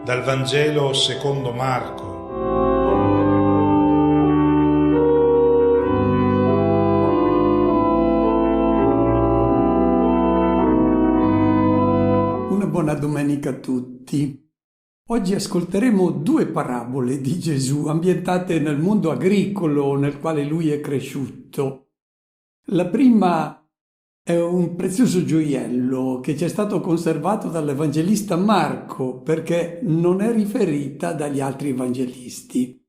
Dal Vangelo secondo Marco. Una buona domenica a tutti. Oggi ascolteremo due parabole di Gesù ambientate nel mondo agricolo nel quale lui è cresciuto. La prima è un prezioso gioiello che ci è stato conservato dall'Evangelista Marco perché non è riferita dagli altri evangelisti.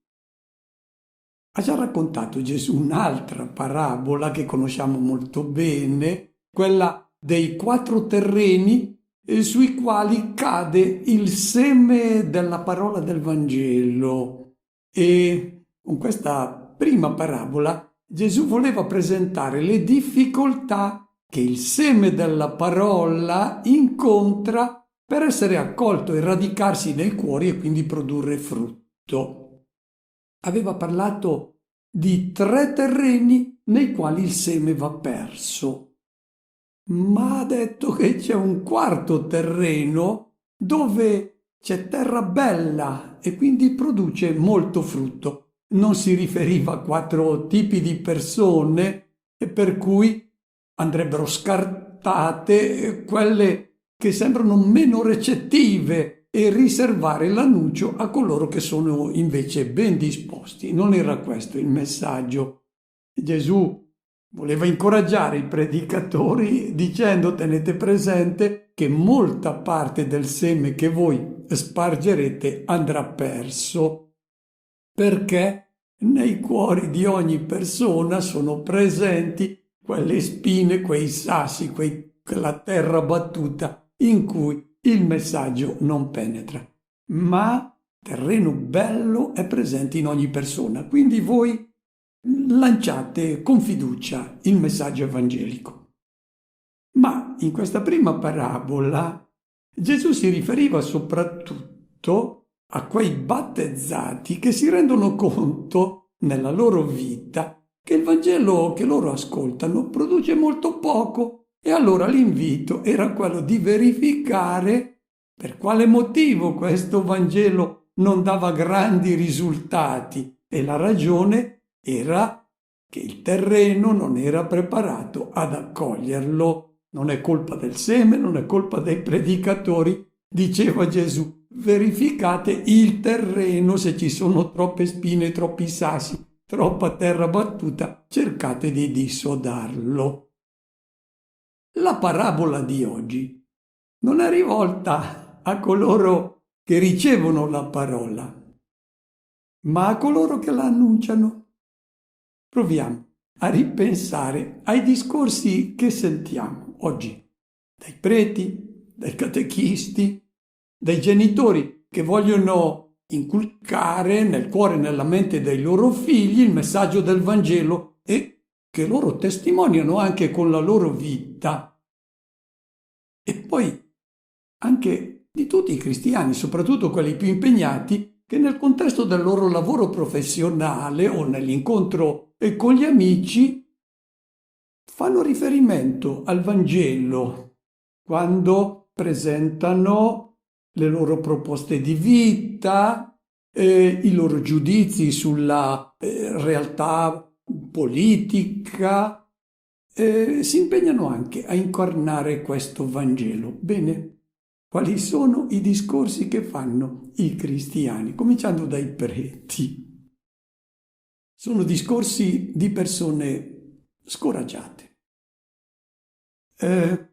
Ha già raccontato Gesù un'altra parabola che conosciamo molto bene, quella dei 4 terreni sui quali cade il seme della parola del Vangelo. E con questa prima parabola Gesù voleva presentare le difficoltà che il seme della parola incontra per essere accolto e radicarsi nei cuori e quindi produrre frutto. Aveva parlato di 3 terreni nei quali il seme va perso, ma ha detto che c'è un quarto terreno dove c'è terra bella e quindi produce molto frutto. Non si riferiva a 4 tipi di persone e per cui andrebbero scartate quelle che sembrano meno recettive e riservare l'annuncio a coloro che sono invece ben disposti. Non era questo il messaggio. Gesù voleva incoraggiare i predicatori dicendo: tenete presente che molta parte del seme che voi spargerete andrà perso, perché nei cuori di ogni persona sono presenti quelle spine, quei sassi, quella terra battuta in cui il messaggio non penetra. Ma terreno bello è presente in ogni persona, quindi voi lanciate con fiducia il messaggio evangelico. Ma in questa prima parabola Gesù si riferiva soprattutto a quei battezzati che si rendono conto nella loro vita che il Vangelo che loro ascoltano produce molto poco, e allora l'invito era quello di verificare per quale motivo questo Vangelo non dava grandi risultati, e la ragione era che il terreno non era preparato ad accoglierlo. Non è colpa del seme, non è colpa dei predicatori, diceva Gesù. Verificate il terreno, se ci sono troppe spine, troppi sassi, troppa terra battuta, cercate di dissodarlo. La parabola di oggi non è rivolta a coloro che ricevono la parola, ma a coloro che la annunciano. Proviamo a ripensare ai discorsi che sentiamo oggi dai preti, dai catechisti, dai genitori che vogliono inculcare nel cuore e nella mente dei loro figli il messaggio del Vangelo e che loro testimoniano anche con la loro vita. E poi anche di tutti i cristiani, soprattutto quelli più impegnati, che nel contesto del loro lavoro professionale o nell'incontro con gli amici fanno riferimento al Vangelo quando presentano le loro proposte di vita, i loro giudizi sulla realtà politica. Si impegnano anche a incarnare questo Vangelo. Bene, quali sono i discorsi che fanno i cristiani, cominciando dai preti? Sono discorsi di persone scoraggiate.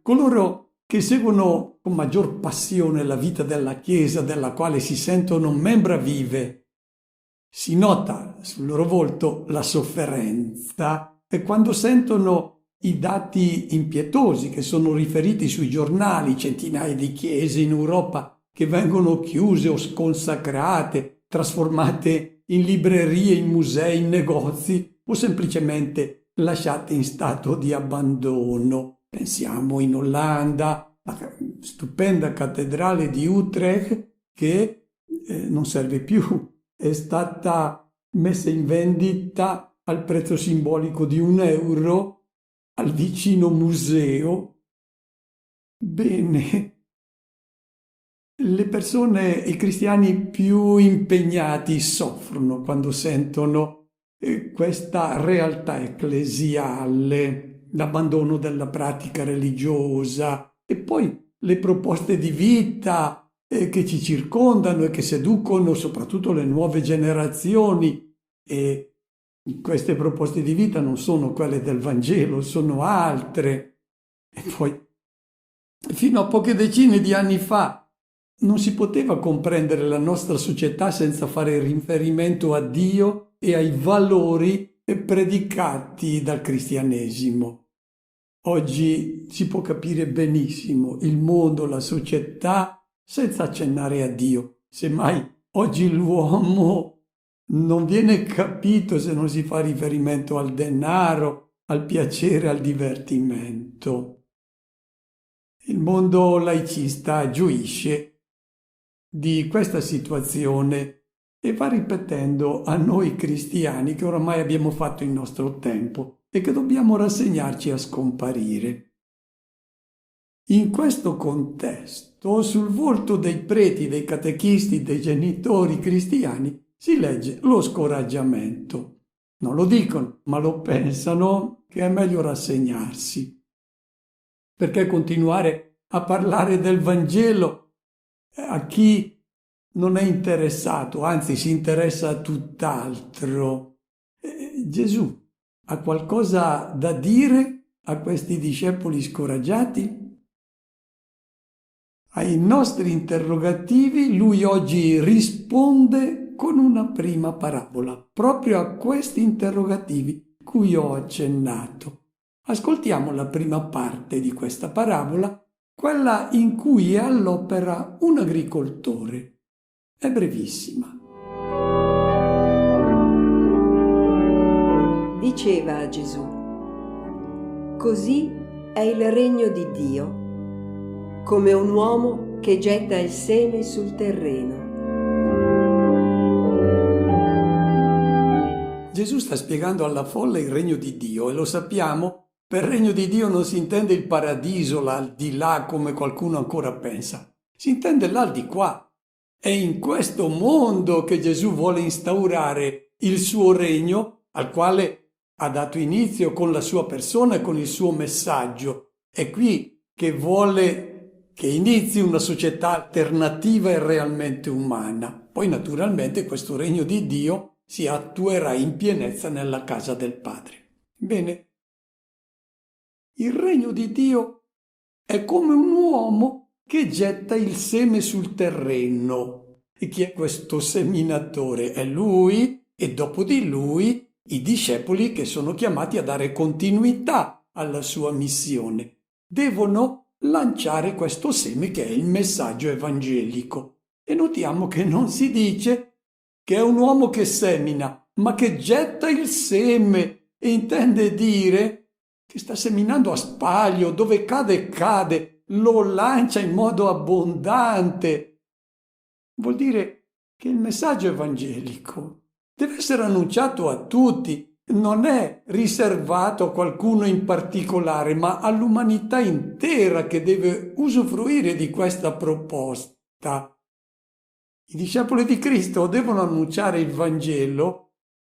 Coloro che seguono con maggior passione la vita della Chiesa, della quale si sentono membra vive, si nota sul loro volto la sofferenza, e quando sentono i dati impietosi che sono riferiti sui giornali, centinaia di chiese in Europa che vengono chiuse o sconsacrate, trasformate in librerie, in musei, in negozi o semplicemente lasciate in stato di abbandono. Pensiamo in Olanda, la stupenda cattedrale di Utrecht che non serve più, è stata messa in vendita al prezzo simbolico di €1 al vicino museo. Bene, Le persone, i cristiani più impegnati soffrono quando sentono questa realtà ecclesiale, l'abbandono della pratica religiosa e poi le proposte di vita che ci circondano e che seducono soprattutto le nuove generazioni. E queste proposte di vita non sono quelle del Vangelo, sono altre. E poi, fino a poche decine di anni fa, non si poteva comprendere la nostra società senza fare riferimento a Dio e ai valori predicati dal cristianesimo. Oggi si può capire benissimo il mondo, la società, senza accennare a Dio. Semmai oggi l'uomo non viene capito se non si fa riferimento al denaro, al piacere, al divertimento. Il mondo laicista gioisce di questa situazione e va ripetendo a noi cristiani che oramai abbiamo fatto il nostro tempo e che dobbiamo rassegnarci a scomparire. In questo contesto, sul volto dei preti, dei catechisti, dei genitori cristiani si legge lo scoraggiamento. Non lo dicono, ma lo pensano che è meglio rassegnarsi. Perché continuare a parlare del Vangelo a chi non è interessato, anzi si interessa a tutt'altro? Gesù ha qualcosa da dire a questi discepoli scoraggiati? Ai nostri interrogativi lui oggi risponde con una prima parabola, proprio a questi interrogativi cui ho accennato. Ascoltiamo la prima parte di questa parabola, quella in cui è all'opera un agricoltore. È brevissima. Diceva Gesù: così è il regno di Dio, come un uomo che getta il seme sul terreno. Gesù sta spiegando alla folla il regno di Dio e lo sappiamo. Per regno di Dio non si intende il paradiso, l'aldilà, come qualcuno ancora pensa. Si intende l'aldilà. È in questo mondo che Gesù vuole instaurare il suo regno, al quale ha dato inizio con la sua persona e con il suo messaggio. È qui che vuole che inizi una società alternativa e realmente umana. Poi naturalmente questo regno di Dio si attuerà in pienezza nella casa del Padre. Bene. Il regno di Dio è come un uomo che getta il seme sul terreno. E chi è questo seminatore? È lui e dopo di lui i discepoli che sono chiamati a dare continuità alla sua missione. Devono lanciare questo seme che è il messaggio evangelico. E notiamo che non si dice che è un uomo che semina, ma che getta il seme e intende dire che sta seminando a spaglio, dove cade, lo lancia in modo abbondante. Vuol dire che il messaggio evangelico deve essere annunciato a tutti, non è riservato a qualcuno in particolare, ma all'umanità intera che deve usufruire di questa proposta. I discepoli di Cristo devono annunciare il Vangelo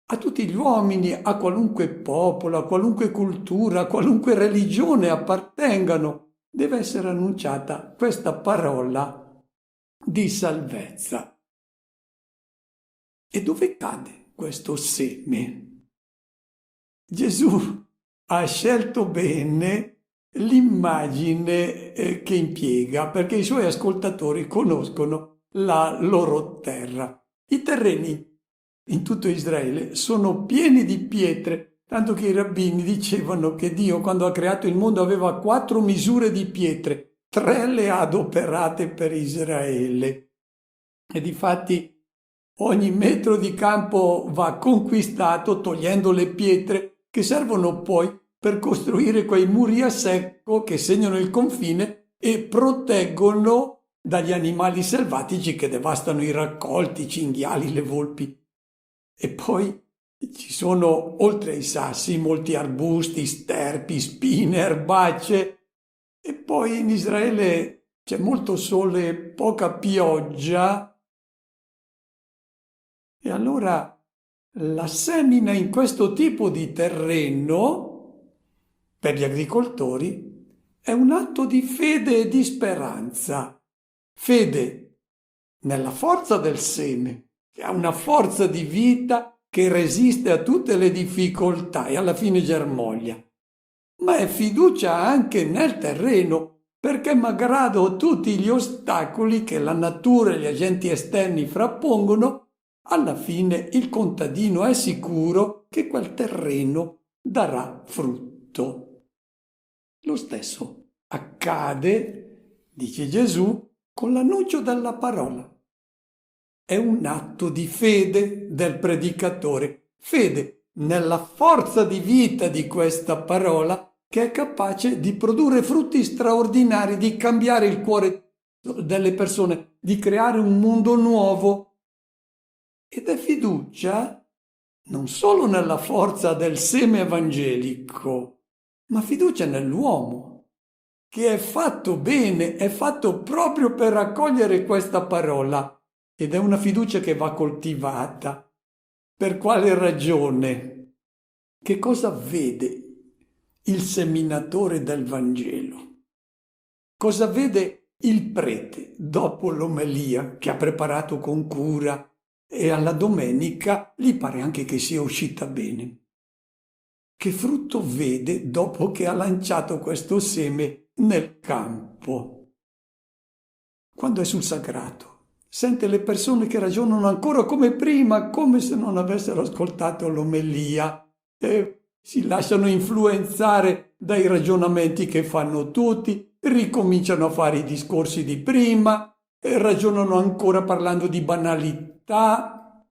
a tutti gli uomini, a qualunque popolo, a qualunque cultura, a qualunque religione appartengano. Deve essere annunciata questa parola di salvezza. E dove cade questo seme? Gesù ha scelto bene l'immagine che impiega, perché i suoi ascoltatori conoscono la loro terra. I terreni in tutto Israele sono pieni di pietre, tanto che i rabbini dicevano che Dio, quando ha creato il mondo, aveva 4 misure di pietre, 3 le ha adoperate per Israele. E difatti ogni metro di campo va conquistato togliendo le pietre che servono poi per costruire quei muri a secco che segnano il confine e proteggono dagli animali selvatici che devastano i raccolti, i cinghiali, le volpi. E poi ci sono, oltre ai sassi, molti arbusti, sterpi, spine, erbacce. E poi in Israele c'è molto sole e poca pioggia, e allora la semina in questo tipo di terreno, per gli agricoltori, è un atto di fede e di speranza. Fede nella forza del seme, che ha una forza di vita che resiste a tutte le difficoltà e alla fine germoglia. Ma è fiducia anche nel terreno, perché malgrado tutti gli ostacoli che la natura e gli agenti esterni frappongono, alla fine il contadino è sicuro che quel terreno darà frutto. Lo stesso accade, dice Gesù, con l'annuncio della parola. È un atto di fede del predicatore, fede nella forza di vita di questa parola che è capace di produrre frutti straordinari, di cambiare il cuore delle persone, di creare un mondo nuovo. Ed è fiducia non solo nella forza del seme evangelico, ma fiducia nell'uomo, che è fatto bene, è fatto proprio per raccogliere questa parola, ed è una fiducia che va coltivata. Per quale ragione? Che cosa vede il seminatore del Vangelo? Cosa vede il prete dopo l'omelia che ha preparato con cura e alla domenica gli pare anche che sia uscita bene? Che frutto vede dopo che ha lanciato questo seme nel campo? Quando è sul sagrato, sente le persone che ragionano ancora come prima, come se non avessero ascoltato l'omelia, e si lasciano influenzare dai ragionamenti che fanno tutti, ricominciano a fare i discorsi di prima, e ragionano ancora parlando di banalità.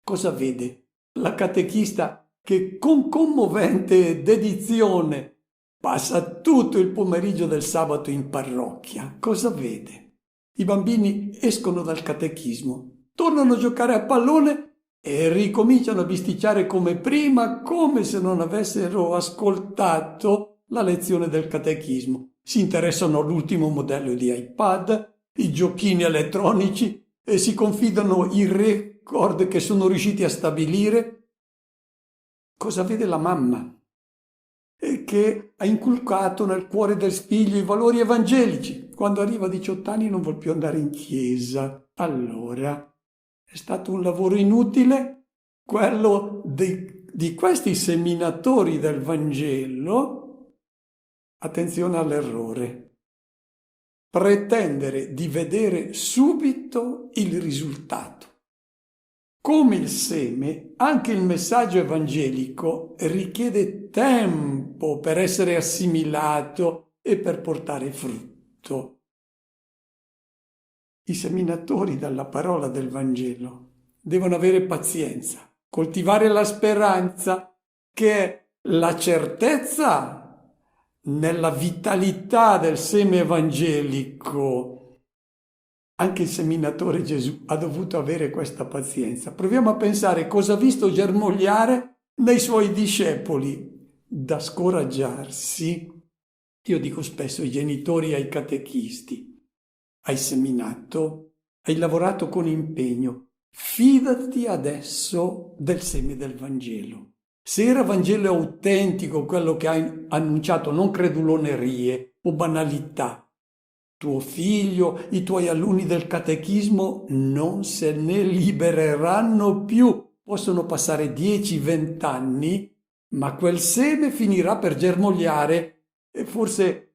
Cosa vede la catechista che con commovente dedizione passa tutto il pomeriggio del sabato in parrocchia? Cosa vede? I bambini escono dal catechismo, tornano a giocare a pallone e ricominciano a bisticciare come prima, come se non avessero ascoltato la lezione del catechismo. Si interessano all'ultimo modello di iPad, i giochini elettronici, e si confidano i record che sono riusciti a stabilire. Cosa vede la mamma? Che ha inculcato nel cuore del figlio i valori evangelici. Quando arriva a 18 anni non vuol più andare in chiesa. Allora, è stato un lavoro inutile quello di questi seminatori del Vangelo. Attenzione all'errore. Pretendere di vedere subito il risultato. Come il seme, anche il messaggio evangelico richiede tempo per essere assimilato e per portare frutto. I seminatori dalla parola del Vangelo devono avere pazienza, coltivare la speranza, che è la certezza nella vitalità del seme evangelico. Anche il seminatore Gesù ha dovuto avere questa pazienza. Proviamo a pensare cosa ha visto germogliare nei suoi discepoli da scoraggiarsi. Io dico spesso ai genitori e ai catechisti: hai seminato, hai lavorato con impegno, fidati adesso del seme del Vangelo. Se era Vangelo autentico quello che hai annunciato, non credulonerie o banalità, tuo figlio, i tuoi alunni del catechismo non se ne libereranno più. Possono passare 10-20 anni, ma quel seme finirà per germogliare e forse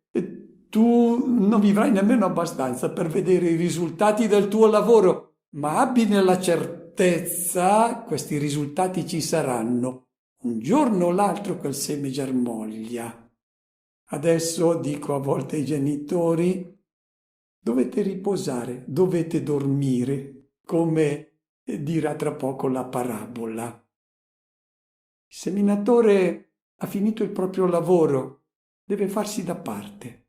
tu non vivrai nemmeno abbastanza per vedere i risultati del tuo lavoro, ma abbi nella certezza questi risultati ci saranno. Un giorno o l'altro quel seme germoglia. Adesso dico a volte ai genitori: dovete riposare, dovete dormire, come dirà tra poco la parabola. Il seminatore ha finito il proprio lavoro, deve farsi da parte.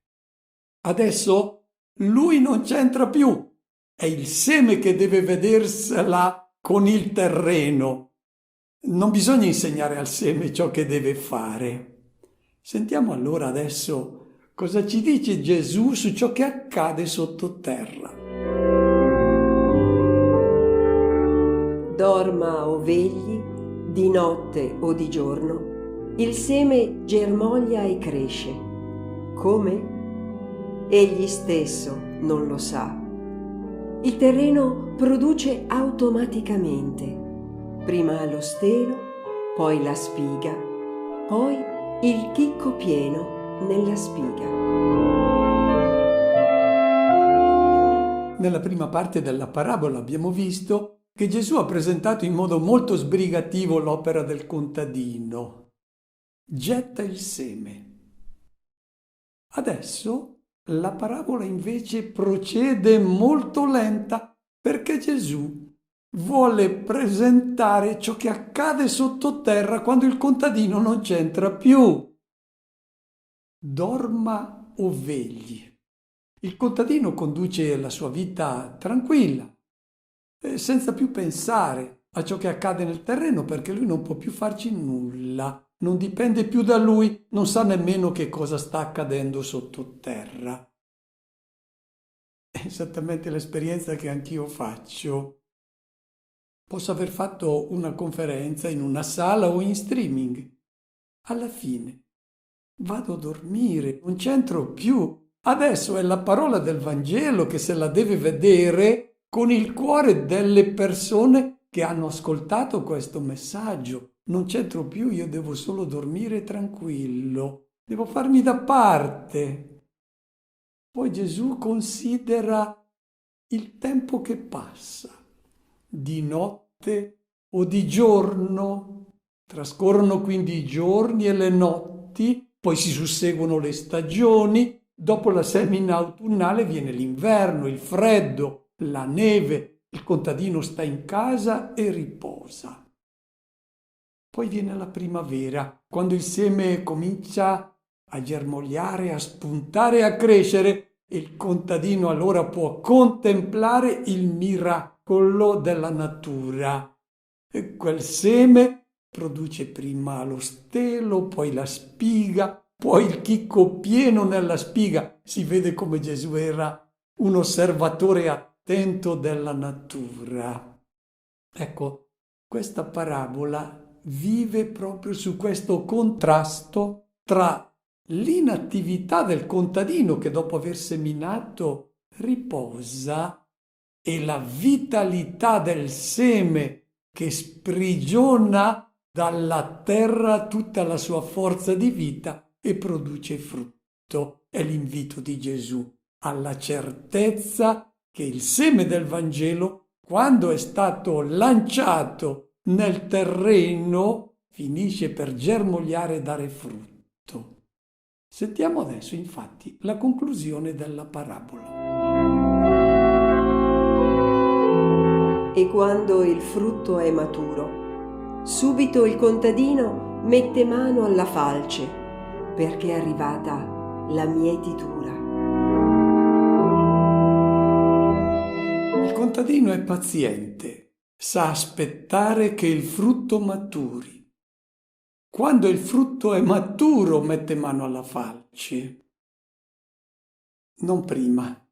Adesso lui non c'entra più, è il seme che deve vedersela con il terreno. Non bisogna insegnare al seme ciò che deve fare. Sentiamo allora adesso Cosa ci dice Gesù su ciò che accade sottoterra? Dorma o vegli, di notte o di giorno, il seme germoglia e cresce. Come? Egli stesso non lo sa. Il terreno produce automaticamente, prima lo stelo, poi la spiga, poi il chicco pieno nella spiga. Nella prima parte della parabola abbiamo visto che Gesù ha presentato in modo molto sbrigativo l'opera del contadino. Getta il seme. Adesso la parabola invece procede molto lenta perché Gesù vuole presentare ciò che accade sottoterra quando il contadino non c'entra più. Dorma o vegli. Il contadino conduce la sua vita tranquilla, senza più pensare a ciò che accade nel terreno perché lui non può più farci nulla, non dipende più da lui, non sa nemmeno che cosa sta accadendo sottoterra. È esattamente l'esperienza che anch'io faccio. Posso aver fatto una conferenza in una sala o in streaming. Alla fine vado a dormire, non c'entro più. Adesso è la parola del Vangelo che se la deve vedere con il cuore delle persone che hanno ascoltato questo messaggio. Non c'entro più, io devo solo dormire tranquillo, devo farmi da parte. Poi Gesù considera il tempo che passa, di notte o di giorno. Trascorrono quindi i giorni e le notti, poi si susseguono le stagioni. Dopo la semina autunnale viene l'inverno, il freddo, la neve, il contadino sta in casa e riposa. Poi viene la primavera, quando il seme comincia a germogliare, a spuntare e a crescere e il contadino allora può contemplare il miracolo della natura. E quel seme produce prima lo stelo, poi la spiga, poi il chicco pieno nella spiga. Si vede come Gesù era un osservatore attento della natura. Ecco, questa parabola vive proprio su questo contrasto tra l'inattività del contadino che dopo aver seminato riposa e la vitalità del seme che sprigiona dalla terra tutta la sua forza di vita e produce frutto. È l'invito di Gesù alla certezza che il seme del Vangelo, quando è stato lanciato nel terreno, finisce per germogliare e dare frutto. Sentiamo adesso, infatti, la conclusione della parabola. E quando il frutto è maturo, subito il contadino mette mano alla falce, perché è arrivata la mietitura. Il contadino è paziente, sa aspettare che il frutto maturi. Quando il frutto è maturo mette mano alla falce, non prima.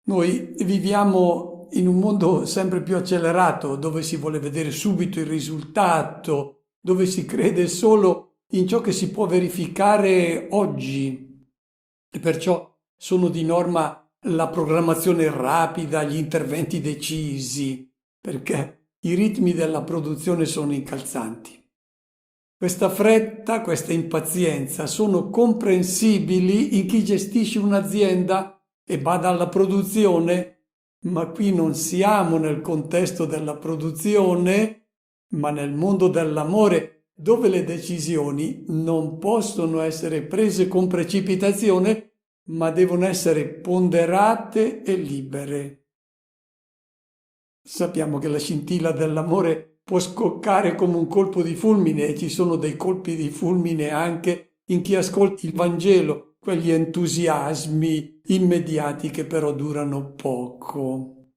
Noi viviamo in un mondo sempre più accelerato, dove si vuole vedere subito il risultato, dove si crede solo in ciò che si può verificare oggi. E perciò sono di norma la programmazione rapida, gli interventi decisi, perché i ritmi della produzione sono incalzanti. Questa fretta, questa impazienza sono comprensibili in chi gestisce un'azienda e bada alla produzione, ma qui non siamo nel contesto della produzione, ma nel mondo dell'amore, dove le decisioni non possono essere prese con precipitazione, ma devono essere ponderate e libere. Sappiamo che la scintilla dell'amore può scoccare come un colpo di fulmine e ci sono dei colpi di fulmine anche in chi ascolta il Vangelo, quegli entusiasmi immediati che però durano poco.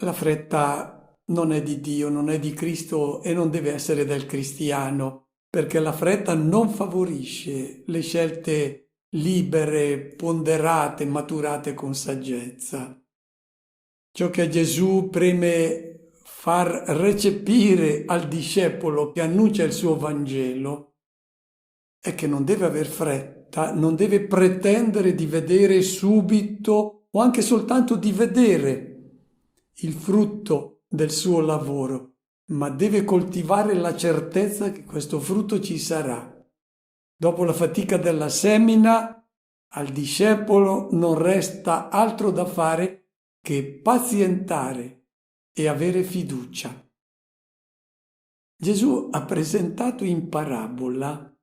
La fretta non è di Dio, non è di Cristo e non deve essere del cristiano. perché la fretta non favorisce le scelte libere, ponderate, maturate con saggezza. Ciò che a Gesù preme far recepire al discepolo che annuncia il suo Vangelo è che non deve aver fretta, non deve pretendere di vedere subito o anche soltanto di vedere il frutto del suo lavoro, ma deve coltivare la certezza che questo frutto ci sarà. Dopo la fatica della semina, al discepolo non resta altro da fare che pazientare e avere fiducia. Gesù ha presentato in parabola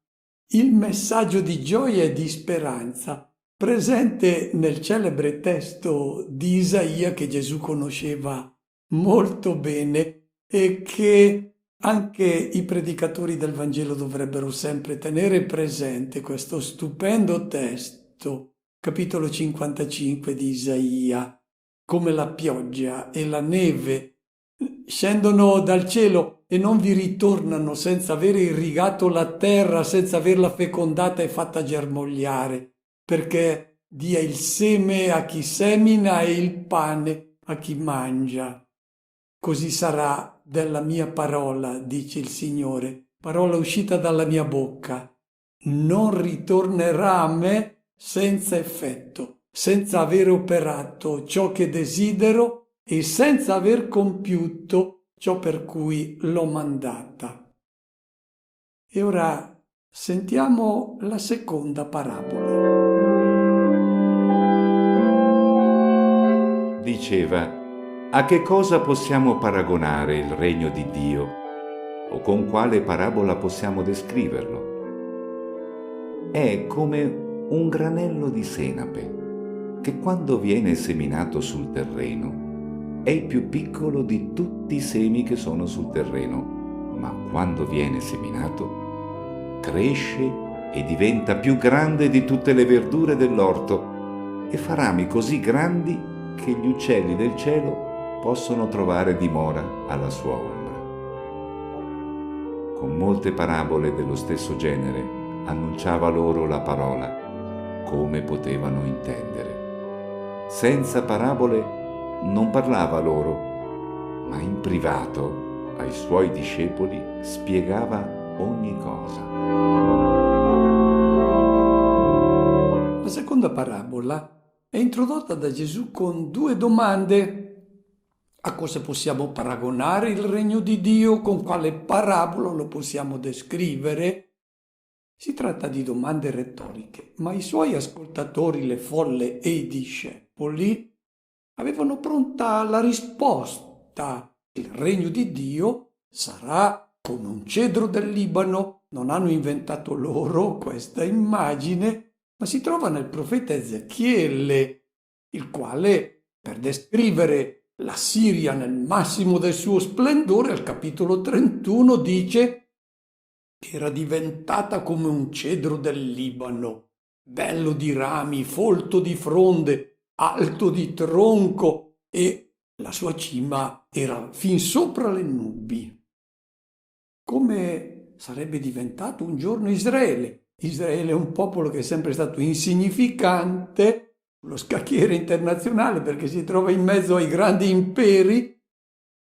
il messaggio di gioia e di speranza presente nel celebre testo di Isaia che Gesù conosceva molto bene e che anche i predicatori del Vangelo dovrebbero sempre tenere presente, questo stupendo testo, capitolo 55 di Isaia. Come la pioggia e la neve scendono dal cielo e non vi ritornano senza aver irrigato la terra, senza averla fecondata e fatta germogliare, perché dia il seme a chi semina e il pane a chi mangia. Così sarà della mia parola, dice il Signore, parola uscita dalla mia bocca. Non ritornerà a me senza effetto, senza aver operato ciò che desidero e senza aver compiuto ciò per cui l'ho mandata. E ora sentiamo la seconda parabola. Diceva: a che cosa possiamo paragonare il regno di Dio? O con quale parabola possiamo descriverlo? È come un granello di senape, che quando viene seminato sul terreno è il più piccolo di tutti i semi che sono sul terreno, ma quando viene seminato cresce e diventa più grande di tutte le verdure dell'orto e fa rami così grandi che gli uccelli del cielo possono trovare dimora alla sua ombra. Con molte parabole dello stesso genere annunciava loro la parola, come potevano intendere. Senza parabole non parlava loro, ma in privato ai suoi discepoli spiegava ogni cosa. La seconda parabola è introdotta da Gesù con due domande. A cosa possiamo paragonare il regno di Dio? Con quale parabola lo possiamo descrivere? Si tratta di domande retoriche, ma i suoi ascoltatori, le folle e i discepoli, avevano pronta la risposta. Il regno di Dio sarà come un cedro del Libano. Non hanno inventato loro questa immagine, ma si trova nel profeta Ezechiele, il quale, per descrivere la Siria nel massimo del suo splendore, al capitolo 31 dice che era diventata come un cedro del Libano, bello di rami, folto di fronde, alto di tronco, e la sua cima era fin sopra le nubi. Come sarebbe diventato un giorno Israele. Israele è un popolo che è sempre stato insignificante, lo scacchiere internazionale, perché si trova in mezzo ai grandi imperi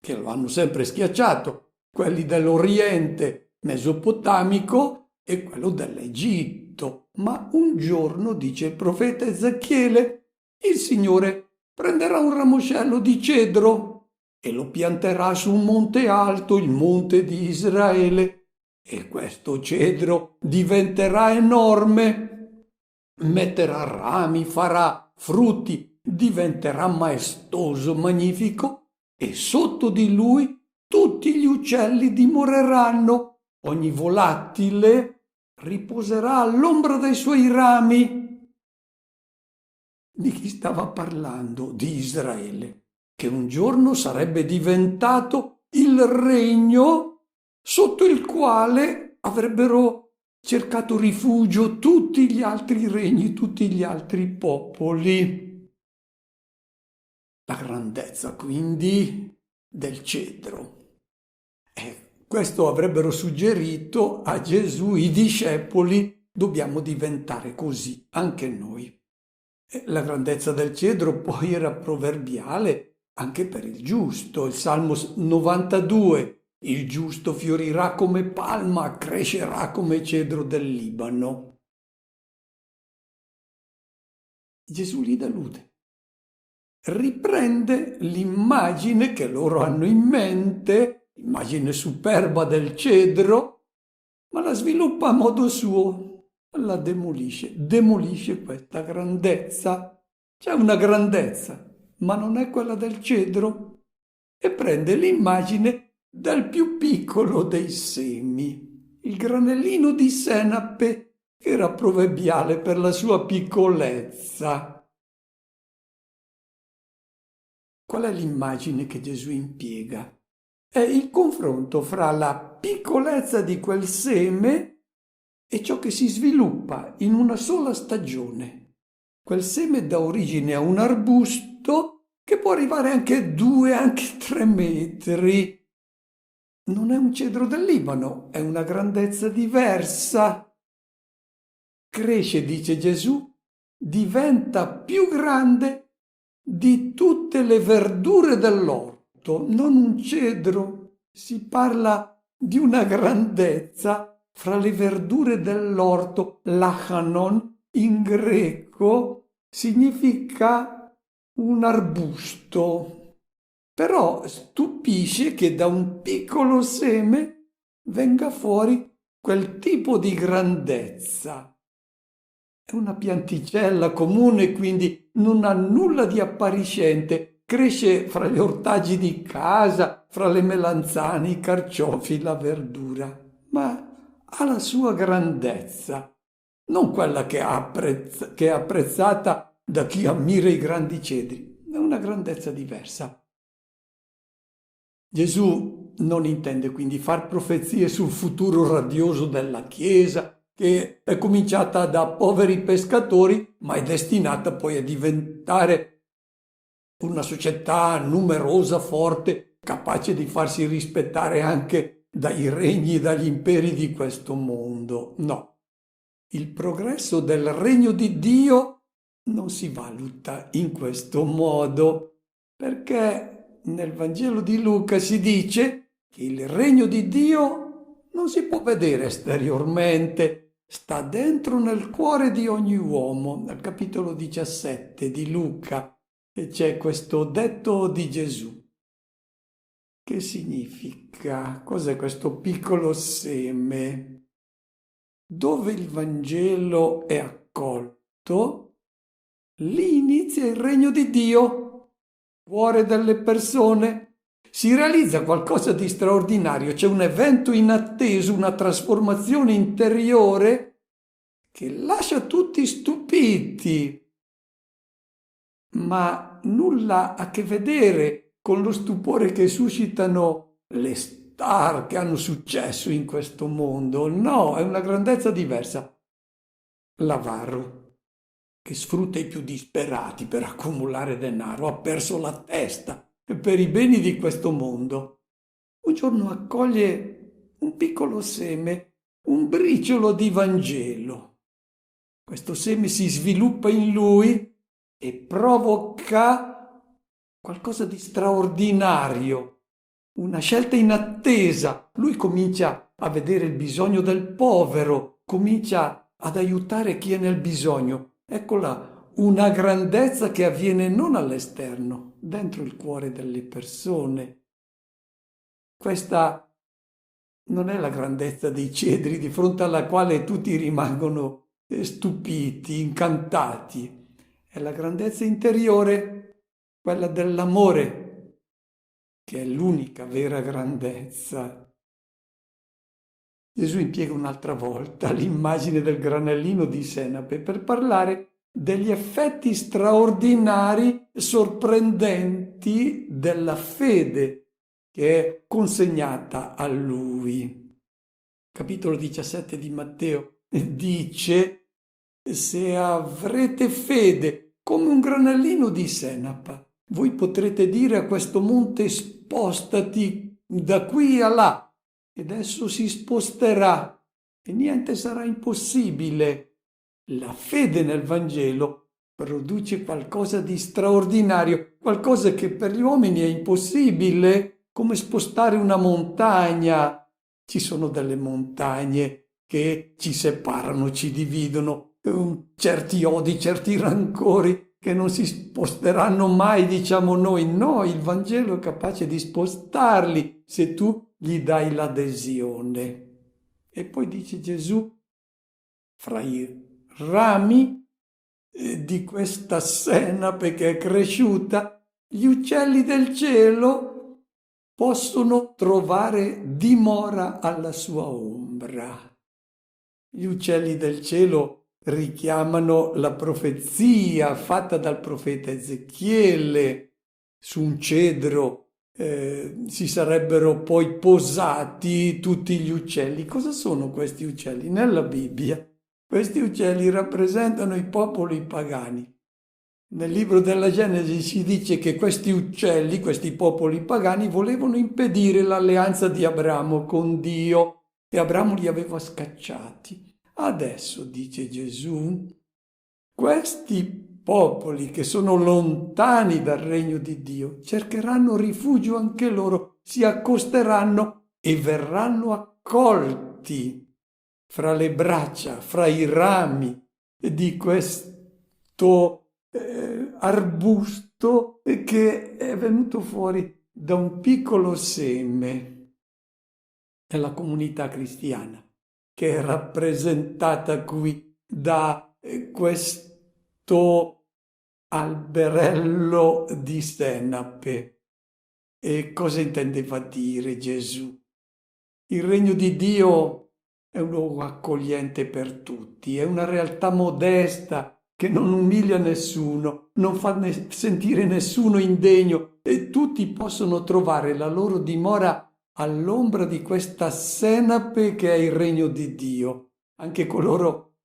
che lo hanno sempre schiacciato, quelli dell'Oriente mesopotamico e quello dell'Egitto. Ma un giorno, dice il profeta Ezechiele, il Signore prenderà un ramoscello di cedro e lo pianterà su un monte alto, il monte di Israele, e questo cedro diventerà enorme, metterà rami, farà frutti, diventerà maestoso, magnifico, e sotto di lui tutti gli uccelli dimoreranno, ogni volatile riposerà all'ombra dei suoi rami. Di chi stava parlando? Di Israele, che un giorno sarebbe diventato il regno sotto il quale avrebbero cercato rifugio tutti gli altri regni, tutti gli altri popoli. La grandezza quindi del cedro. Questo avrebbero suggerito a Gesù i discepoli: dobbiamo diventare così anche noi. La grandezza del cedro poi era proverbiale anche per il giusto. Il Salmo 92: il giusto fiorirà come palma, crescerà come cedro del Libano. Gesù li delude. Riprende l'immagine che loro hanno in mente, l'immagine superba del cedro, ma la sviluppa a modo suo, la demolisce questa grandezza. C'è una grandezza, ma non è quella del cedro, e prende l'immagine del più piccolo dei semi, il granellino di senape, che era proverbiale per la sua piccolezza. Qual è l'immagine che Gesù impiega? È il confronto fra la piccolezza di quel seme e ciò che si sviluppa in una sola stagione. Quel seme dà origine a un arbusto che può arrivare anche 2, anche 3 metri. Non è un cedro del Libano, è una grandezza diversa. Cresce, dice Gesù, diventa più grande di tutte le verdure dell'orto, non un cedro. Si parla di una grandezza fra le verdure dell'orto. Lachanon in greco significa un arbusto. Però stupisce che da un piccolo seme venga fuori quel tipo di grandezza. È una pianticella comune, quindi non ha nulla di appariscente. Cresce fra gli ortaggi di casa, fra le melanzane, i carciofi, la verdura, ma ha la sua grandezza, non quella che è apprezzata da chi ammira i grandi cedri. È una grandezza diversa. Gesù non intende quindi far profezie sul futuro radioso della Chiesa, che è cominciata da poveri pescatori, ma è destinata poi a diventare una società numerosa, forte, capace di farsi rispettare anche dai regni e dagli imperi di questo mondo. No, il progresso del regno di Dio non si valuta in questo modo, perché nel Vangelo di Luca si dice che il regno di Dio non si può vedere esteriormente, sta dentro nel cuore di ogni uomo. Nel capitolo 17 di Luca c'è questo detto di Gesù. Che significa? Cos'è questo piccolo seme? Dove il Vangelo è accolto, lì inizia il regno di Dio, cuore delle persone. Si realizza qualcosa di straordinario, c'è un evento inatteso, una trasformazione interiore che lascia tutti stupiti, ma nulla a che vedere con lo stupore che suscitano le star che hanno successo in questo mondo. No, è una grandezza diversa. L'avaro, che sfrutta i più disperati per accumulare denaro, ha perso la testa per i beni di questo mondo. Un giorno accoglie un piccolo seme, un briciolo di Vangelo. Questo seme si sviluppa in lui e provoca qualcosa di straordinario, una scelta inattesa. Lui comincia a vedere il bisogno del povero, comincia ad aiutare chi è nel bisogno. Eccola una grandezza che avviene non all'esterno, dentro il cuore delle persone. Questa non è la grandezza dei cedri di fronte alla quale tutti rimangono stupiti, incantati. È la grandezza interiore, quella dell'amore, che è l'unica vera grandezza. Gesù impiega un'altra volta l'immagine del granellino di senape per parlare degli effetti straordinari, sorprendenti della fede che è consegnata a lui. Capitolo 17 di Matteo dice: se avrete fede come un granellino di senapa, voi potrete dire a questo monte: spostati da qui a là, ed esso si sposterà e niente sarà impossibile. La fede nel Vangelo produce qualcosa di straordinario, qualcosa che per gli uomini è impossibile, come spostare una montagna. Ci sono delle montagne che ci separano, ci dividono, certi odi, certi rancori che non si sposteranno mai, diciamo noi. No, il Vangelo è capace di spostarli se tu gli dai l'adesione. E poi dice Gesù, fra i rami di questa senape che è cresciuta, gli uccelli del cielo possono trovare dimora alla sua ombra. Gli uccelli del cielo richiamano la profezia fatta dal profeta Ezechiele. Su un cedro si sarebbero poi posati tutti gli uccelli. Cosa sono questi uccelli? Nella Bibbia questi uccelli rappresentano i popoli pagani. Nel libro della Genesi si dice che questi uccelli, questi popoli pagani, volevano impedire l'alleanza di Abramo con Dio e Abramo li aveva scacciati. Adesso, dice Gesù, questi popoli che sono lontani dal regno di Dio cercheranno rifugio anche loro, si accosteranno e verranno accolti fra le braccia, fra i rami di questo arbusto che è venuto fuori da un piccolo seme. È la comunità cristiana che è rappresentata qui da questo alberello di senape. E cosa intendeva dire Gesù? Il regno di Dio è un luogo accogliente per tutti, è una realtà modesta che non umilia nessuno, non fa sentire nessuno indegno e tutti possono trovare la loro dimora all'ombra di questa senape che è il regno di Dio. Anche coloro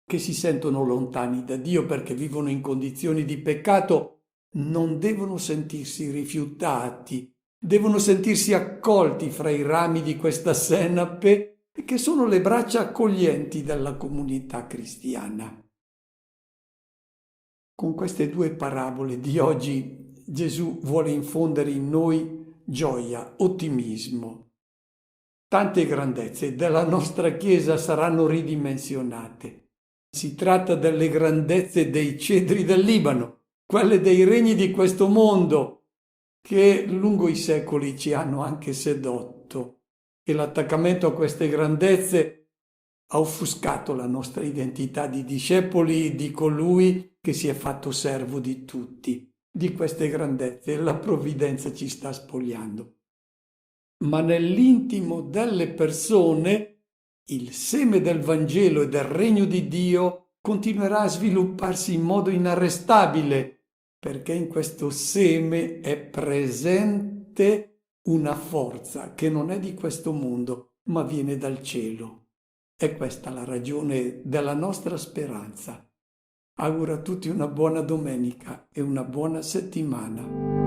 che si sentono lontani da Dio perché vivono in condizioni di peccato non devono sentirsi rifiutati, devono sentirsi accolti fra i rami di questa senape che sono le braccia accoglienti della comunità cristiana. Con queste due parabole di oggi Gesù vuole infondere in noi gioia, ottimismo. Tante grandezze della nostra Chiesa saranno ridimensionate. Si tratta delle grandezze dei cedri del Libano, quelle dei regni di questo mondo, che lungo i secoli ci hanno anche sedotto. E l'attaccamento a queste grandezze ha offuscato la nostra identità di discepoli di colui che si è fatto servo di tutti. Di queste grandezze la provvidenza ci sta spogliando. Ma nell'intimo delle persone il seme del Vangelo e del regno di Dio continuerà a svilupparsi in modo inarrestabile, perché in questo seme è presente una forza che non è di questo mondo, ma viene dal cielo. È questa la ragione della nostra speranza. Auguro a tutti una buona domenica e una buona settimana.